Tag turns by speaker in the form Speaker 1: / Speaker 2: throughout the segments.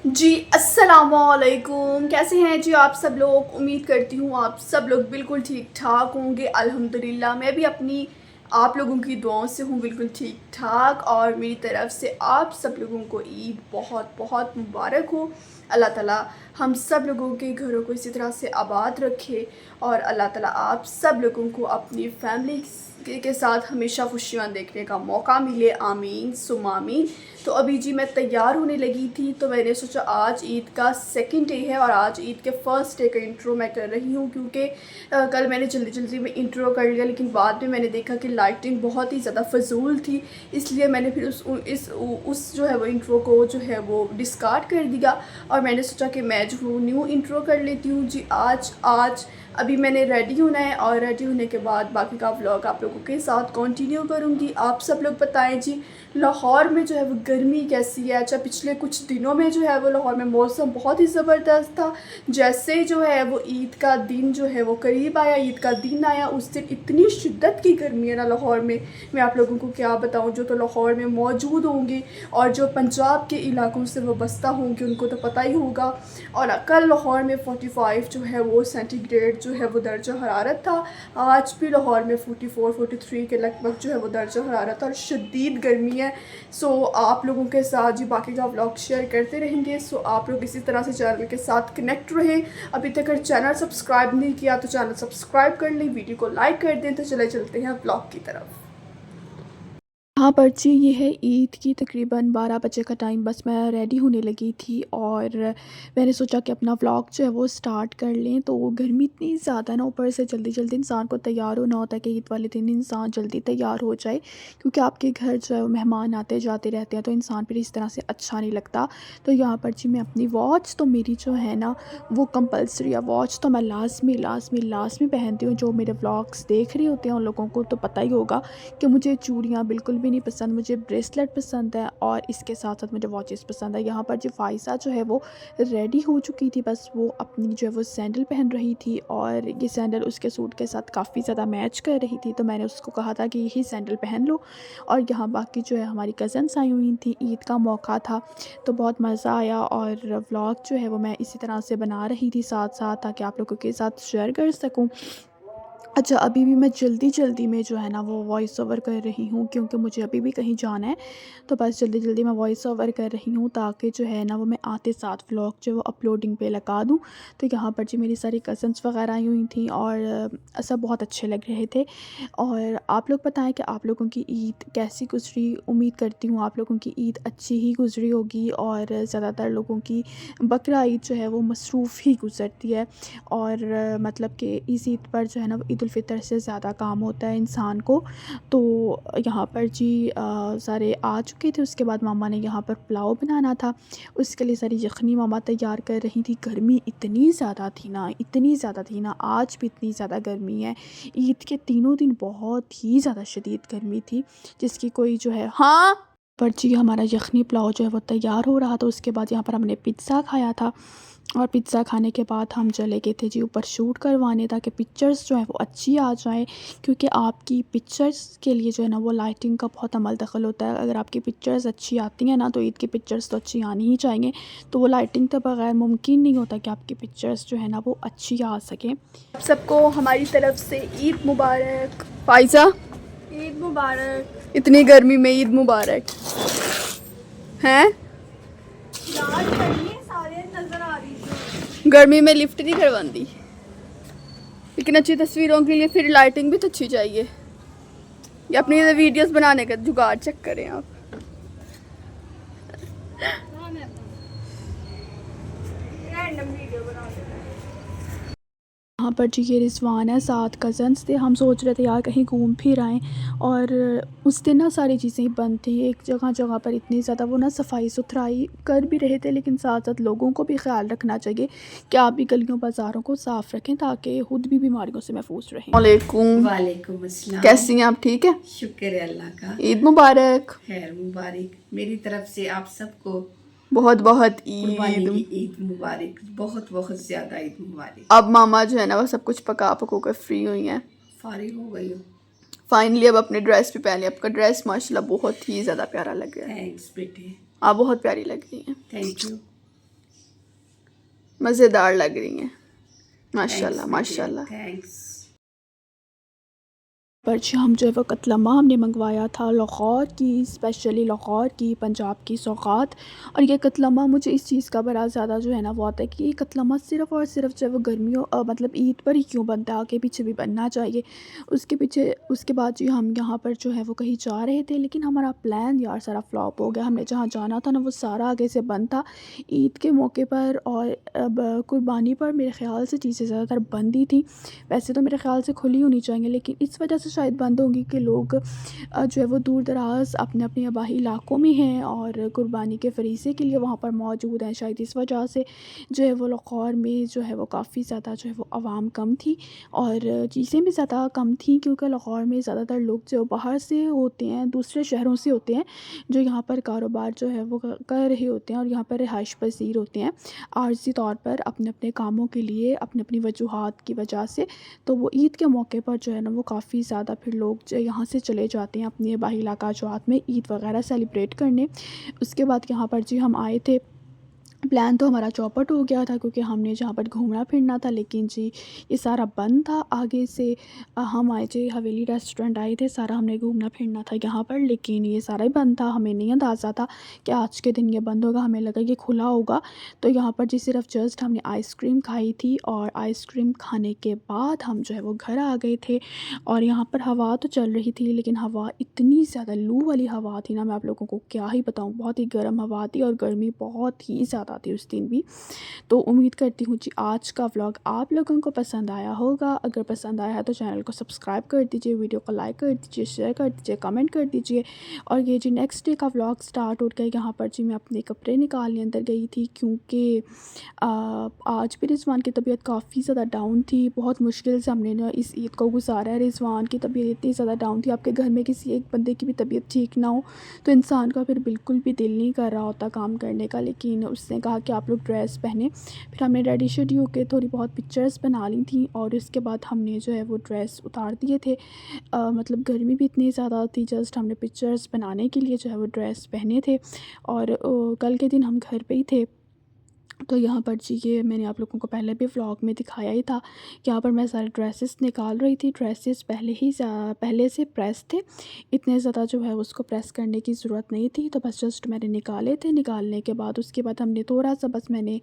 Speaker 1: जी अस्सलामुअलैकुम। कैसे हैं जी आप सब लोग। उम्मीद करती हूँ आप सब लोग बिल्कुल ठीक ठाक होंगे। अल्हम्दुलिल्लाह मैं भी अपनी आप लोगों की दुआओं से हूँ बिल्कुल ठीक ठाक। और मेरी तरफ़ से आप सब लोगों को ईद बहुत बहुत मुबारक हो। अल्लाह ताला हम सब लोगों के घरों को इसी तरह से आबाद रखे और अल्लाह ताला आप सब लोगों को अपनी फैमिली के साथ हमेशा खुशियाँ देखने का मौका मिले। आमीन सुम आमीन। तो अभी जी मैं तैयार होने लगी थी, तो मैंने सोचा आज ईद का सेकंड डे है और आज ईद के फर्स्ट डे का इंट्रो मैं कर रही हूँ, क्योंकि कल मैंने जल्दी जल्दी में इंट्रो कर लिया, लेकिन बाद में मैंने देखा कि लाइटिंग बहुत ही ज़्यादा फजूल थी, इसलिए मैंने फिर उस जो है वो इंट्रो को जो है वो डिस्कार्ड कर दिया और मैंने सोचा कि मैं जो हूँ न्यू इंट्रो कर लेती हूँ जी। आज आज अभी मैंने रेडी होना है और रेडी होने के बाद बाकी का व्लॉग आप लोगों के साथ कंटिन्यू करूँगी। आप सब लोग बताएं जी लाहौर में जो है वो गर्मी कैसी है। अच्छा, पिछले कुछ दिनों में जो है वो लाहौर में मौसम बहुत ही ज़बरदस्त था। जैसे जो है वो ईद का दिन जो है वो करीब आया, ईद का दिन आया, उस दिन इतनी शिद्दत की गर्मी है ना लाहौर में, मैं आप लोगों को क्या बताऊं। जो तो लाहौर में मौजूद होंगे और जो पंजाब के इलाकों से वो बस्ता होंगे उनको तो पता ही होगा। और कल लाहौर में 45 जो है वो सेंटीग्रेड जो है वो दर्जा हरारत था। आज भी लाहौर में 44-43 के लगभग जो है वो दर्जा हरारत और शदीद गर्मी है। सो आप लोगों के साथ जी बाकी का व्लॉग शेयर करते रहेंगे। सो आप लोग इसी तरह से चैनल के साथ कनेक्ट रहें। अभी तक अगर चैनल सब्सक्राइब नहीं किया तो चैनल सब्सक्राइब कर लें, वीडियो को लाइक कर दें। तो चले चलते हैं व्लॉग की तरफ। हाँ पर्ची ये है ईद की तकरीबन 12 बजे का टाइम, बस मैं रेडी होने लगी थी और मैंने सोचा कि अपना व्लॉग जो है वो स्टार्ट कर लें। तो गर्मी इतनी ज़्यादा ना, ऊपर से जल्दी जल्दी इंसान को तैयार होना होता है कि ईद वाले दिन इंसान जल्दी तैयार हो जाए, क्योंकि आपके घर जो है वो मेहमान आते जाते रहते हैं, तो इंसान फिर इस तरह से अच्छा नहीं लगता। तो यहाँ पर जी मैं अपनी वॉच तो मेरी जो है ना वो कंपल्सरी है। वॉच तो मैं लास्ट में पहनती हूँ। जो मेरे व्लॉग्स देख रहे होते हैं उन लोगों को तो पता ही होगा कि मुझे चूड़ियाँ बिल्कुल भी नहीं पसंद, मुझे ब्रेसलेट पसंद है और इसके साथ साथ मुझे वॉचेस पसंद है। यहाँ पर जो फ़ाइज़ा जो है वो रेडी हो चुकी थी, बस वो अपनी जो है वो सैंडल पहन रही थी और ये सैंडल उसके सूट के साथ काफ़ी ज़्यादा मैच कर रही थी, तो मैंने उसको कहा था कि यही सैंडल पहन लो। और यहाँ बाकी जो है हमारी कज़न्स आई हुई थी, ईद का मौका था तो बहुत मज़ा आया और व्लॉग जो है वो मैं इसी तरह से बना रही थी साथ साथ, ताकि आप लोगों के साथ शेयर कर सकूँ। अच्छा, अभी भी मैं जल्दी-जल्दी में जो है ना वो वॉइस ओवर कर रही हूँ, क्योंकि मुझे अभी भी कहीं जाना है। तो बस जल्दी-जल्दी मैं वॉइस ओवर कर रही हूँ, ताकि जो है ना वो मैं आते साथ व्लॉग जो है वो अपलोडिंग पे लगा दूँ। तो यहाँ पर जी मेरी सारी कज़न्स वग़ैरह आई हुई थी और सब बहुत अच्छे लग रहे थे। और आप लोग बताएँ कि आप लोगों की ईद कैसी गुज़री? उम्मीद करती हूँ आप लोगों की ईद अच्छी ही गुज़री होगी और ज़्यादातर लोगों की बकरा ईद जो है वो मसरूफ़ ही गुज़रती है। और मतलब कि इस ईद पर जो है ना ईद उल फ़ितर से ज़्यादा काम होता है इंसान को। तो यहाँ पर जी सारे आ चुके थे। उसके बाद मामा ने यहाँ पर पुलाव बनाना था, उसके लिए सारी यखनी मामा तैयार कर रही थी। गर्मी इतनी ज़्यादा थी ना, इतनी ज़्यादा थी ना, आज भी इतनी ज़्यादा गर्मी है। ईद के तीनों दिन बहुत ही ज़्यादा शदीद गर्मी थी, जिसकी कोई जो है हाँ पर जी हमारा यखनी पुलाव जो है वो तैयार हो रहा था। उसके बाद यहाँ पर हमने पिज़्ज़ा खाया था और पिज़्ज़ा खाने के बाद हम चले गए थे जी ऊपर शूट करवाने, ताकि पिक्चर्स जो है वो अच्छी आ जाए, क्योंकि आपकी पिक्चर्स के लिए जो है ना वो लाइटिंग का बहुत अमल दखल होता है। अगर आपकी पिक्चर्स अच्छी आती हैं ना तो ईद की पिक्चर्स तो अच्छी आनी ही चाहिए। तो वो लाइटिंग के बगैर मुमकिन नहीं होता कि आपकी पिक्चर्स जो है ना वो अच्छी आ सकें। आप सबको हमारी तरफ से ईद मुबारक। फ़ाइज़ा ईद मुबारक। इतनी गर्मी में ईद मुबारक हैं। गर्मी में लिफ्ट नहीं करवाती, लेकिन अच्छी तस्वीरों के लिए फिर लाइटिंग भी तो अच्छी चाहिए। ये अपनी वीडियोस बनाने का जुगाड़ चेक करें आप। यहाँ पर जी ये रिजवान है, 7 कज़न्स थे। हम सोच रहे थे यार कहीं घूम फिर आएँ, और उस दिन ना सारी चीज़ें ही बंद थी। एक जगह जगह पर इतनी ज़्यादा वो ना सफाई सुथराई कर भी रहे थे, लेकिन साथ साथ लोगों को भी ख्याल रखना चाहिए कि आप भी गलियों बाज़ारों को साफ़ रखें, ताकि खुद भी बीमारियों से महफूज रहें।
Speaker 2: वालेकुम अस्सलाम।
Speaker 1: कैसी हैं आप? ठीक है,
Speaker 2: शुक्र है अल्लाह का।
Speaker 1: ईद मुबारक।
Speaker 2: खैर मुबारक, मेरी तरफ से आप सबको
Speaker 1: बहुत बहुत
Speaker 2: कुर्बानी की
Speaker 1: ईद।
Speaker 2: ईद मुबारक, बहुत बहुत ज़्यादा ईद मुबारक।
Speaker 1: अब मामा जो है ना वो सब कुछ पका पकू कर फ्री हुई हैं,
Speaker 2: फारिग हो गई हो।
Speaker 1: फाइनली अब अपने ड्रेस भी पहन लिया। आपका ड्रेस माशाल्लाह बहुत ही ज़्यादा प्यारा लग रहा है।
Speaker 2: थैंक्स बेटे,
Speaker 1: आप बहुत प्यारी लग रही हैं।
Speaker 2: Thank you.
Speaker 1: मज़ेदार लग रही हैं माशाल्लाह माशाल्लाह।
Speaker 2: थैंक्स।
Speaker 1: पर जी हम जो है वो कतलमा हमने मंगवाया था लाहौर की, स्पेशली लाहौर की, पंजाब की सौगात। और ये कतलमा मुझे इस चीज़ का बड़ा ज़्यादा जो है ना वो आता है कि ये कतलमा सिर्फ़ और सिर्फ जो है वो गर्मियों मतलब ईद पर ही क्यों बनता है, आगे पीछे भी बनना चाहिए। उसके बाद जी हम यहाँ पर जो है वो कहीं जा रहे थे, लेकिन हमारा प्लान यार सारा फ्लॉप हो गया। हमने जहाँ जाना था ना वो सारा आगे से बंद था ईद के मौके पर, और अब कुर्बानी पर मेरे ख़्याल से चीज़ें ज़्यादातर बंद ही थी। वैसे तो मेरे ख़्याल से खुली होनी चाहिए, लेकिन इस वजह से शायद बंद होंगी कि लोग जो है वो दूर दराज अपने अपने आबाई इलाकों में हैं और कुर्बानी के फरीसे के लिए वहाँ पर मौजूद हैं। शायद इस वजह से जो है वो लाहौर में जो है वो काफ़ी ज़्यादा जो है वो आवाम कम थी और चीज़ें भी ज़्यादा कम थी, क्योंकि लाहौर में ज़्यादातर लोग जो बाहर से होते हैं, दूसरे शहरों से होते हैं, जो यहाँ पर कारोबार जो है वो कर रहे होते हैं और यहाँ पर रिहाइश पसीर होते हैं आर्जी तौर पर अपने अपने कामों के लिए, अपनी अपनी वजूहात की वजह से। तो वो ईद के मौके पर जो है ना वो काफ़ी ज़्यादा फिर लोग जो यहाँ से चले जाते हैं अपने आबाई इलाका जात में ईद वगैरह सेलिब्रेट करने। उसके बाद यहाँ पर जी हम आए थे, प्लान तो हमारा चौपट हो गया था क्योंकि हमने जहाँ पर घूमना फिरना था, लेकिन जी ये सारा बंद था। आगे से हम आए थे हवेली रेस्टोरेंट आए थे, सारा हमने घूमना फिरना था यहाँ पर, लेकिन ये सारा ही बंद था। हमें नहीं अंदाज़ा था कि आज के दिन ये बंद होगा, हमें लगा कि खुला होगा। तो यहाँ पर जी सिर्फ जस्ट हमने आइसक्रीम खाई थी और आइसक्रीम खाने के बाद हम जो है वो घर आ गए थे। और यहाँ पर हवा तो चल रही थी, लेकिन हवा इतनी ज़्यादा लू वाली हवा थी ना, मैं आप लोगों को क्या ही बताऊँ। बहुत ही गर्म हवा थी और गर्मी बहुत ही ज़्यादा थी उस दिन भी। तो उम्मीद करती हूँ जी आज का व्लॉग आप लोगों को पसंद आया होगा। अगर पसंद आया है तो चैनल को सब्सक्राइब कर दीजिए, वीडियो को लाइक कर दीजिए, शेयर कर दीजिए, कमेंट कर दीजिए। और ये जी नेक्स्ट डे का व्लॉग स्टार्ट हो गया। यहाँ पर जी मैं अपने कपड़े निकालने अंदर गई थी, क्योंकि आज भी रिजवान की तबीयत काफ़ी ज़्यादा डाउन थी। बहुत मुश्किल से हमने ना इस ईद को गुजारा है। रिजवान की तबीयत इतनी ज़्यादा डाउन थी, आपके घर में किसी एक बंदे की भी तबीयत ठीक ना हो तो इंसान का फिर बिल्कुल भी दिल नहीं कर रहा होता काम करने का। लेकिन उसने कहा कि आप लोग ड्रेस पहने, फिर हमने रेडी शेडी होकर थोड़ी बहुत पिक्चर्स बना ली थी और उसके बाद हमने जो है वो ड्रेस उतार दिए थे। मतलब गर्मी भी इतनी ज़्यादा थी, जस्ट हमने पिक्चर्स बनाने के लिए जो है वो ड्रेस पहने थे। और कल के दिन हम घर पे ही थे। तो यहाँ पर जी ये मैंने आप लोगों को पहले भी व्लॉग में दिखाया ही था। यहाँ पर मैं सारे ड्रेसेस निकाल रही थी। ड्रेसेस पहले से प्रेस थे, इतने ज़्यादा जो है उसको प्रेस करने की ज़रूरत नहीं थी। तो बस जस्ट मैंने निकाले थे। निकालने के बाद उसके बाद हमने थोड़ा सा बस मैंने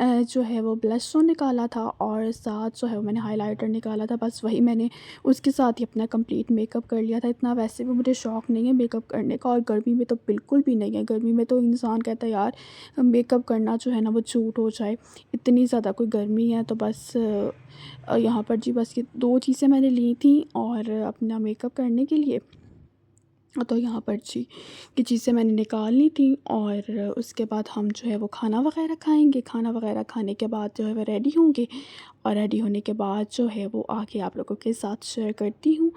Speaker 1: जो है वो ब्लश ऑन निकाला था और साथ जो है वो मैंने हाइलाइटर निकाला था। बस वही मैंने उसके साथ ही अपना कंप्लीट मेकअप कर लिया था। इतना वैसे भी मुझे शौक़ नहीं है मेकअप करने का, और गर्मी में तो बिल्कुल भी नहीं है। गर्मी में तो इंसान कहता है यार मेकअप करना जो है ना वो छूट हो जाए, इतनी ज़्यादा कोई गर्मी है। तो बस यहाँ पर जी बस ये 2 चीज़ें मैंने ली थी और अपना मेकअप करने के लिए। तो यहाँ पर जी ये चीज़ें मैंने निकाल ली थी और उसके बाद हम जो है वो खाना वगैरह खाएँगे। खाना वगैरह खाने के बाद जो है वो रेडी होंगे और रेडी होने के बाद जो है वो आके आप लोगों के साथ शेयर करती हूँ।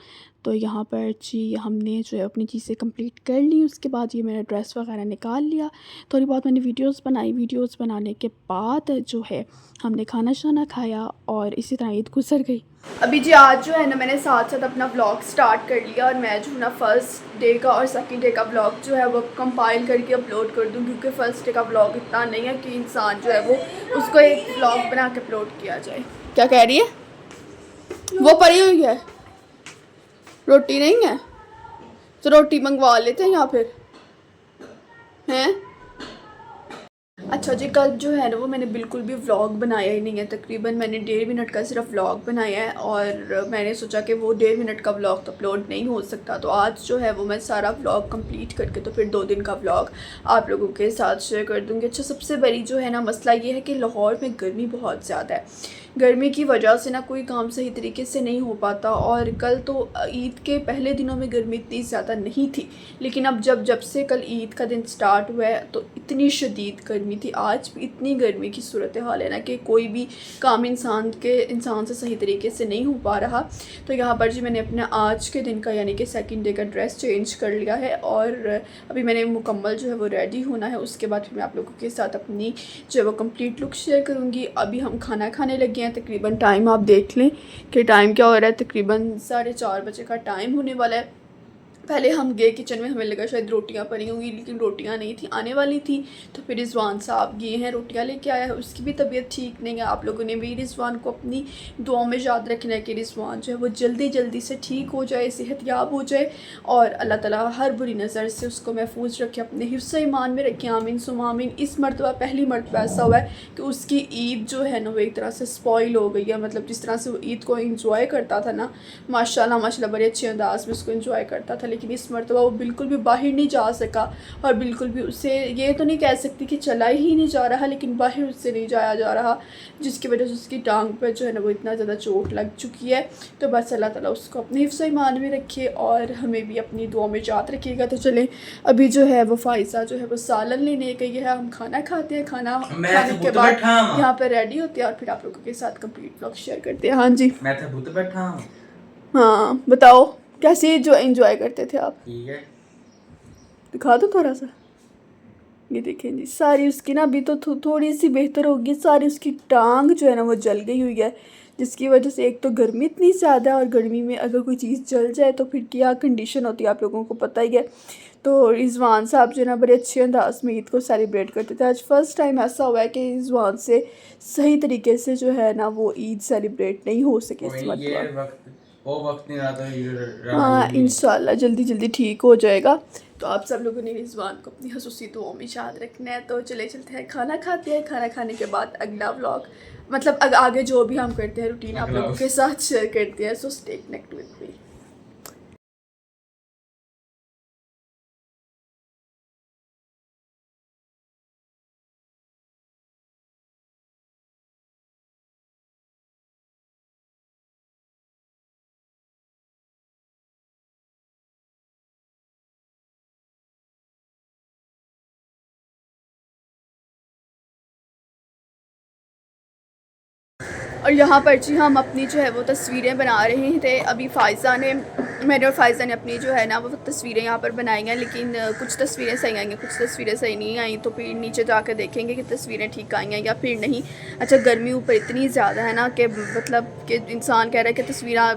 Speaker 1: तो यहाँ पर जी हमने जो है अपनी चीज़ें कंप्लीट कर ली। उसके बाद ये मेरा ड्रेस वगैरह निकाल लिया, थोड़ी बहुत मैंने वीडियोस बनाई। वीडियोस बनाने के बाद जो है हमने खाना शाना खाया और इसी तरह ईद गुजर गई। अभी जी आज जो है ना मैंने साथ साथ अपना व्लॉग स्टार्ट कर लिया और मैं जो है ना फर्स्ट डे का और सेकंड डे का व्लॉग जो है वो कंपाइल करके अपलोड कर दूँ, क्योंकि फ़र्स्ट डे का व्लॉग इतना नहीं है कि इंसान जो है वो उसको एक व्लॉग बना के अपलोड किया जाए। क्या कह रही है? वो पड़ी हुई है, रोटी नहीं है तो रोटी मंगवा लेते हैं या फिर हैं। अच्छा जी कल जो है ना वो मैंने बिल्कुल भी व्लॉग बनाया ही नहीं है। तकरीबन मैंने 1.5 मिनट का सिर्फ व्लॉग बनाया है और मैंने सोचा कि वो 1.5 मिनट का व्लॉग तो अपलोड नहीं हो सकता। तो आज जो है वो मैं सारा व्लॉग कंप्लीट करके तो फिर 2 दिन का व्लॉग आप लोगों के साथ शेयर कर दूँगी। अच्छा सबसे बड़ी जो है ना मसला ये है कि लाहौर में गर्मी बहुत ज़्यादा है। गर्मी की वजह से ना कोई काम सही तरीके से नहीं हो पाता। और कल तो ईद के पहले दिनों में गर्मी इतनी ज़्यादा नहीं थी, लेकिन अब जब से कल ईद का दिन स्टार्ट हुआ है तो इतनी शदीद गर्मी थी। आज भी इतनी गर्मी की सूरत हाल है ना कि कोई भी काम इंसान से सही तरीके से नहीं हो पा रहा। तो यहाँ पर जी मैंने अपना आज के दिन का यानी कि सेकंड डे का ड्रेस चेंज कर लिया है और अभी मैंने मुकम्मल जो है वो रेडी होना है। उसके बाद फिर मैं आप लोगों के साथ अपनी जो है वो कंप्लीट लुक शेयर करूँगी। अभी हम खाना खाने लगे हैं। तकरीबन टाइम आप देख लें कि टाइम क्या हो रहा है, तकरीबन 4:30 बजे का टाइम होने वाला है। पहले हम गए किचन में, हमें लगा शायद रोटियां पड़ी होंगी, लेकिन रोटियां नहीं थी, आने वाली थी। तो फिर रिजवान साहब गए हैं, रोटियां लेके आया है। उसकी भी तबीयत ठीक नहीं है। आप लोगों ने भी रिजवान को अपनी दुआओं में याद रखना है कि रिजवान जो है वो जल्दी जल्दी से ठीक हो जाए, सेहतयाब हो जाए, और अल्लाह ताला हर बुरी नज़र से उसको महफूज रखे, अपने हिफ्ज़ ईमान में रखे। आमीन सुम आमीन। इस मरतबा पहली मरतबा ऐसा हुआ है कि उसकी ईद जो है ना वो एक तरह से स्पॉइल हो गई है। मतलब जिस तरह से वो ईद को इंजॉय करता था ना, माशाल्लाह माशाल्लाह बड़े अच्छे अंदाज में उसको इंजॉय करता था, लेकिन इस मरतबा वो बिल्कुल भी बाहर नहीं जा सका। और बिल्कुल भी उससे ये तो नहीं कह सकती कि चला ही नहीं जा रहा, लेकिन बाहर उससे नहीं जाया जा रहा, जिसकी वजह से उसकी टांग पर जो है ना वो इतना ज़्यादा चोट लग चुकी है। तो बस अल्लाह ताला उसको अपने हिफ्ज़ ईमान में रखे और हमें भी अपनी दुआ में याद रखिएगा। तो चलें, अभी जो है वो फ़ाइज़ा जो है वो सालन लेने गई है, हम खाना खाते हैं, खाना खाने के बाद यहाँ पर रेडी होते हैं और फिर आप लोगों के साथ कंप्लीट व्लॉग शेयर करते हैं। हाँ जी,
Speaker 3: मैं तो भूत बैठा हूँ।
Speaker 1: हाँ बताओ कैसे जो एंजॉय करते थे आप,
Speaker 3: ठीक है,
Speaker 1: दिखा दो थोड़ा सा। ये देखें जी, सारी उसकी ना अभी तो थोड़ी सी बेहतर होगी, सारी उसकी टांग जो है ना वो जल गई हुई है, जिसकी वजह से एक तो गर्मी इतनी ज़्यादा है, और गर्मी में अगर कोई चीज़ जल जाए तो फिर क्या कंडीशन होती है आप लोगों को पता ही है। तो रिजवान साहब जो है ना बड़े अच्छे अंदाज में ईद को सेलिब्रेट करते थे। आज फर्स्ट टाइम ऐसा हुआ है कि रिजवान से सही तरीके से जो है ना वो ईद सेलिब्रेट नहीं हो सके इस मरतबा।
Speaker 3: वो वक्त नहीं रहा था।
Speaker 1: हाँ इंशाल्लाह जल्दी जल्दी ठीक हो जाएगा। तो आप सब लोगों ने रिजवान को अपनी खसूसी दुआओं में याद रखना है। तो चलते हैं, खाना खाते हैं, खाना खाने के बाद अगला व्लॉग, मतलब आगे जो भी हम करते हैं रूटीन आप लोगों के साथ शेयर करते हैं। So stay connect with me. और यहाँ पर जी हम अपनी जो है वो तस्वीरें बना रहे थे। अभी मैंने और फ़ाइज़ा ने अपनी जो है ना वो तस्वीरें यहाँ पर बनाई हैं, लेकिन कुछ तस्वीरें सही आई हैं, कुछ तस्वीरें सही नहीं आई। तो फिर नीचे जाकर देखेंगे कि तस्वीरें ठीक आई हैं या फिर नहीं। अच्छा, गर्मी ऊपर इतनी ज़्यादा है ना कि मतलब कि इंसान कह रहा है कि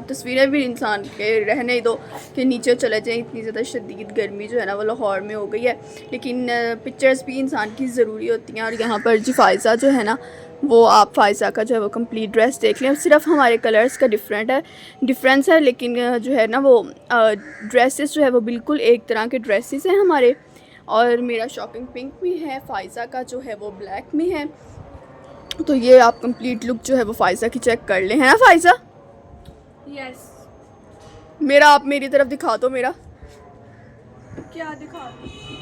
Speaker 1: तस्वीरें भी इंसान के रहने दो कि नीचे चले जाएँ। इतनी ज़्यादा शदीद गर्मी जो है ना वो लाहौर में हो गई है, लेकिन पिक्चर्स भी इंसान की ज़रूरी होती हैं। और यहाँ पर जी फ़ाइज़ा जो है ना वो, आप फ़ाइज़ा का जो है वो कंप्लीट ड्रेस देख लें। सिर्फ हमारे कलर्स का डिफरेंस है, लेकिन जो है ना वो ड्रेसेस जो है वो बिल्कुल एक तरह के ड्रेसेस हैं हमारे। और मेरा शॉकिंग पिंक में है, फ़ाइज़ा का जो है वो ब्लैक में है। तो ये आप कंप्लीट लुक जो है वो फ़ाइज़ा की चेक कर लें, है ना फ़ाइज़ा?
Speaker 4: यस।
Speaker 1: मेरा आप मेरी तरफ दिखा दो, मेरा
Speaker 4: क्या दिखा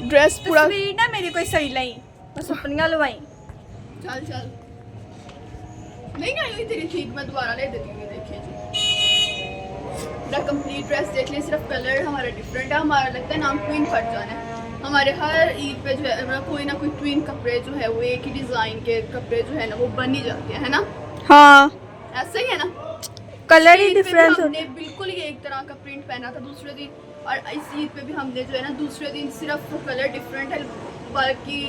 Speaker 1: ड्रेस पूरा।
Speaker 4: तस्वीर ना मेरी कोई सही नहीं, बस अपनियां लवाई।
Speaker 1: चल नहीं आई हुई तेरी ठीक, मैं दोबारा ले देती हूँ। देखिए जी मेरा कंप्लीट ड्रेस देख लें, सिर्फ कलर हमारा डिफरेंट है। हमारा लगता है नाम ट्विन फट जाना है। हमारे हर ईद पे जो है कोई ना कोई ट्विन कपड़े जो है वो एक ही डिज़ाइन के कपड़े जो है ना वो बन ही जाते हैं, है ना?
Speaker 4: हाँ,
Speaker 1: ऐसा ही है ना?
Speaker 4: कलर ही
Speaker 1: ईद पे भी
Speaker 4: डिफरेंस
Speaker 1: हमने बिल्कुल ही एक तरह का प्रिंट पहना था दूसरे दिन, और इस ईद पे भी हमने जो है ना दूसरे दिन सिर्फ कलर डिफरेंट है, बाकी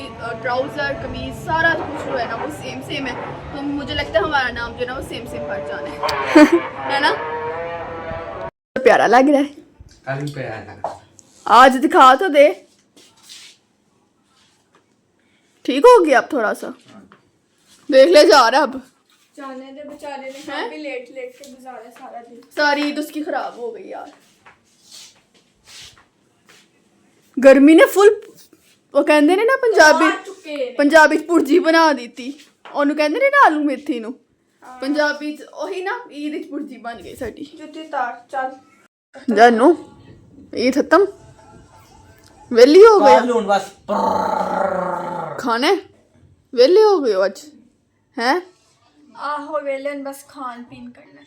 Speaker 1: ट्राउज़र कमीज सारा कुछ जो है ना वो सेम है। तो मुझे लगता है हमारा नाम जो है ना वो सेम फट जाना है है ना? तो प्यारा लग रहा है।
Speaker 3: कल पे आया
Speaker 1: आज दिखा तो दे, ठीक हो गया अब थोड़ा सा, देख ले जा रहा अब।
Speaker 4: जाने दे, बेचारे ने
Speaker 1: हैं?
Speaker 4: भी लेट के गुजारा सारा दिन।
Speaker 1: सारी ईद उसकी खराब हो गई यार, गर्मी ने फुल वो कहते ने ना पंजाबी भुर्जी बना दी थी। ਉਹਨੂੰ ਕਹਿੰਦੇ ਨੇ ਨਾ ਆਲੂ ਮੇਥੀ ਨੂੰ ਪੰਜਾਬੀ ਚ, ਉਹੀ ਨਾ ਈਦ ਵਿੱਚ ਭੁਰਜੀ ਬਣ ਗਈ ਸਾਡੀ।
Speaker 4: जुत्ती तार चल
Speaker 1: ਜਾਨੂ ईद खत्म, वेली हो गया
Speaker 3: बस
Speaker 1: खाने, वेली हो गए हो आज हैं?
Speaker 4: आहो वेले बस खान पीन करना।